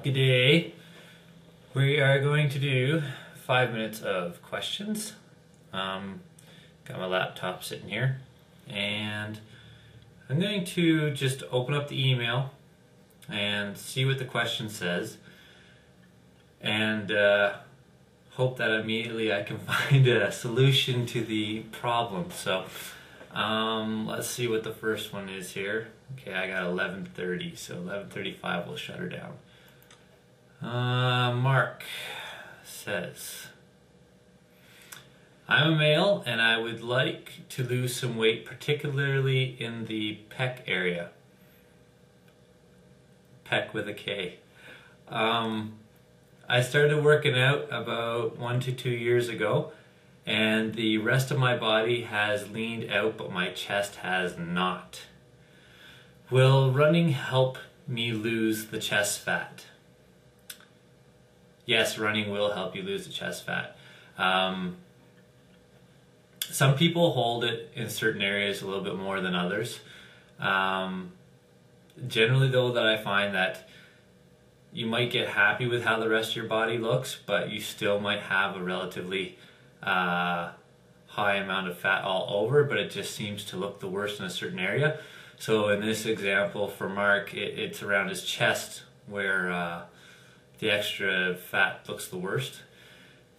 Good day. We are going to do 5 minutes of questions. Got my laptop sitting here, and I'm going to just open up the email and see what the question says, and hope that immediately I can find a solution to the problem. So let's see what the first one is here. Okay, I got 11:30, so 11:35 will shut her down. Mark says, I'm a male and I would like to lose some weight, particularly in the pec area. Pec with a K. I started working out about 1 to 2 years ago, and the rest of my body has leaned out, but my chest has not. Will running help me lose the chest fat? Yes, running will help you lose the chest fat. Some people hold it in certain areas a little bit more than others. Generally though, that I find that you might get happy with how the rest of your body looks, but you still might have a relatively high amount of fat all over, but it just seems to look the worst in a certain area. So in this example for Mark, it's around his chest where the extra fat looks the worst.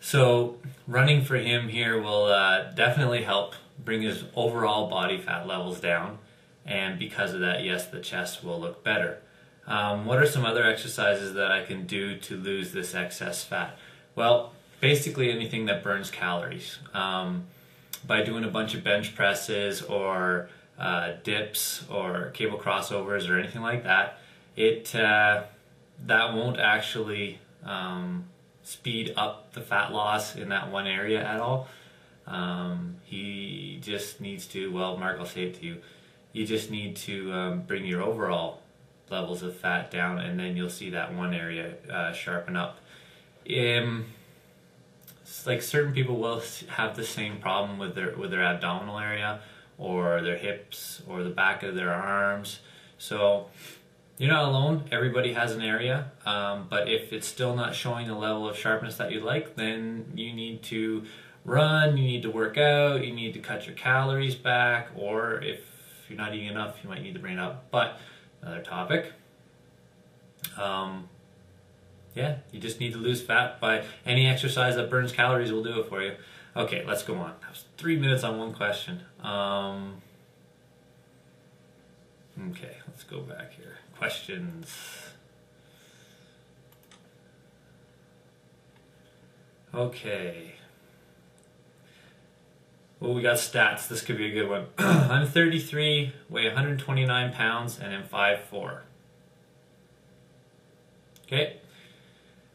So running for him here will definitely help bring his overall body fat levels down, and because of that, yes, the chest will look better. What are some other exercises that I can do to lose this excess fat? Well, basically anything that burns calories. By doing a bunch of bench presses or dips or cable crossovers or anything like that, that won't actually speed up the fat loss in that one area at all. He just needs to, well, Mark, I'll say it to you, you just need to bring your overall levels of fat down, and then you'll see that one area sharpen up. It's like certain people will have the same problem with their abdominal area or their hips or the back of their arms. So you're not alone. Everybody has an area, but if it's still not showing the level of sharpness that you like, then you need to run, you need to work out, you need to cut your calories back, or if you're not eating enough, you might need to bring it up. But another topic. Yeah, you just need to lose fat by any exercise that burns calories will do it for you. Okay, let's go on. That was 3 minutes on one question. Okay, let's go back here. Questions. Okay. Well, we got stats. This could be a good one. I'm 33, weigh 129 pounds, and am 5'4". Okay.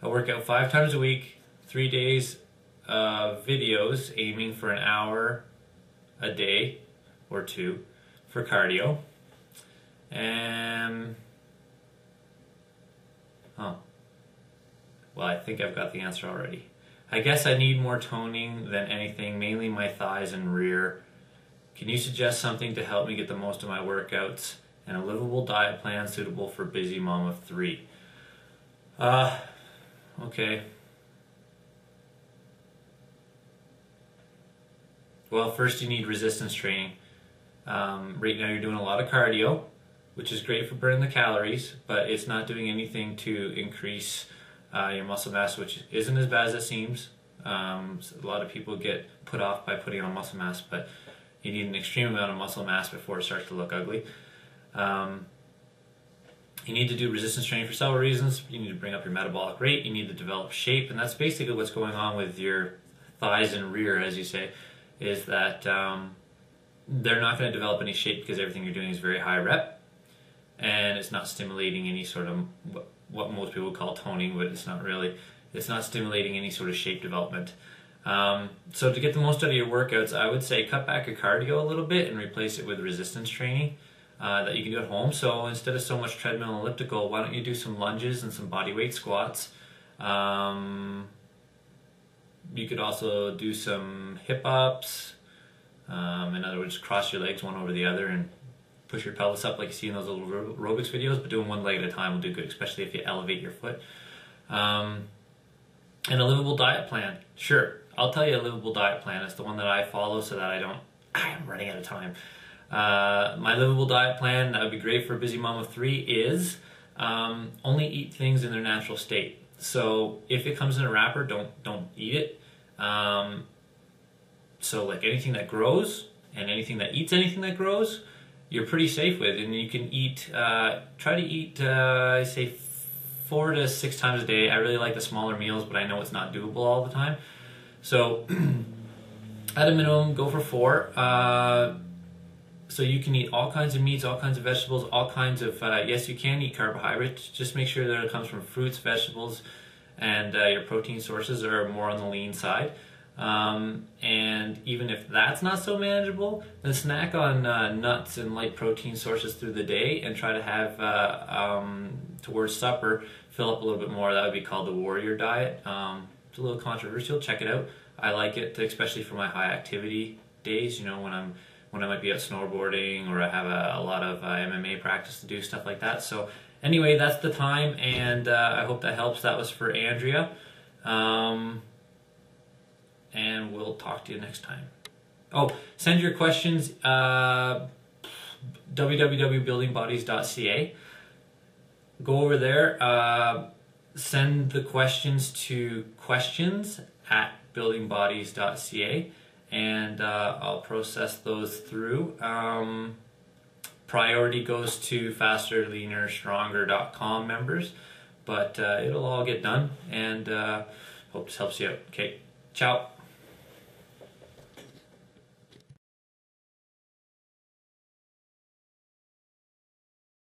I work out 5 times a week, 3 days of videos, aiming for an hour a day or 2 for cardio. And well, I think I've got the answer already. I guess I need more toning than anything, mainly my thighs and rear. Can you suggest something to help me get the most of my workouts and a livable diet plan suitable for busy mom of 3? Okay. Well, first you need resistance training. Right now you're doing a lot of cardio, which is great for burning the calories, but it's not doing anything to increase your muscle mass, which isn't as bad as it seems. So a lot of people get put off by putting on muscle mass, but you need an extreme amount of muscle mass before it starts to look ugly. You need to do resistance training for several reasons. You need to bring up your metabolic rate, you need to develop shape, and that's basically what's going on with your thighs and rear, as you say, is that they're not going to develop any shape because everything you're doing is very high rep, and it's not stimulating any sort of what most people would call toning, but it's not really. It's not stimulating any sort of shape development. So to get the most out of your workouts, I would say cut back your cardio a little bit and replace it with resistance training that you can do at home. So instead of so much treadmill and elliptical, why don't you do some lunges and some body weight squats? You could also do some hip ups. In other words, cross your legs one over the other and push your pelvis up like you see in those little aerobics videos, but doing one leg at a time will do good, especially if you elevate your foot. And a livable diet plan. Sure, I'll tell you a livable diet plan. It's the one that I follow so that I'm running out of time. My livable diet plan that would be great for a busy mom of 3 is only eat things in their natural state. So if it comes in a wrapper, don't eat it. So like anything that grows and anything that eats anything that grows, you're pretty safe with. And you can eat, try to eat, I say 4 to 6 times a day. I really like the smaller meals, but I know it's not doable all the time. So at a minimum, go for 4. So you can eat all kinds of meats, all kinds of vegetables, all kinds of, yes, you can eat carbohydrates. Just make sure that it comes from fruits, vegetables, and your protein sources are more on the lean side. And even if that's not so manageable, then snack on nuts and light protein sources through the day, and try to have, towards supper, fill up a little bit more. That would be called the warrior diet. It's a little controversial. Check it out. I like it, especially for my high activity days, you know, when I might be out snowboarding, or I have a lot of MMA practice to do, stuff like that. So anyway, that's the time, and I hope that helps. That was for Andrea. And we'll talk to you next time. Oh, send your questions, www.buildingbodies.ca. Go over there, send the questions to questions@buildingbodies.ca, and I'll process those through. Priority goes to fasterleanerstronger.com members, but it'll all get done, and hope this helps you out. Okay, ciao.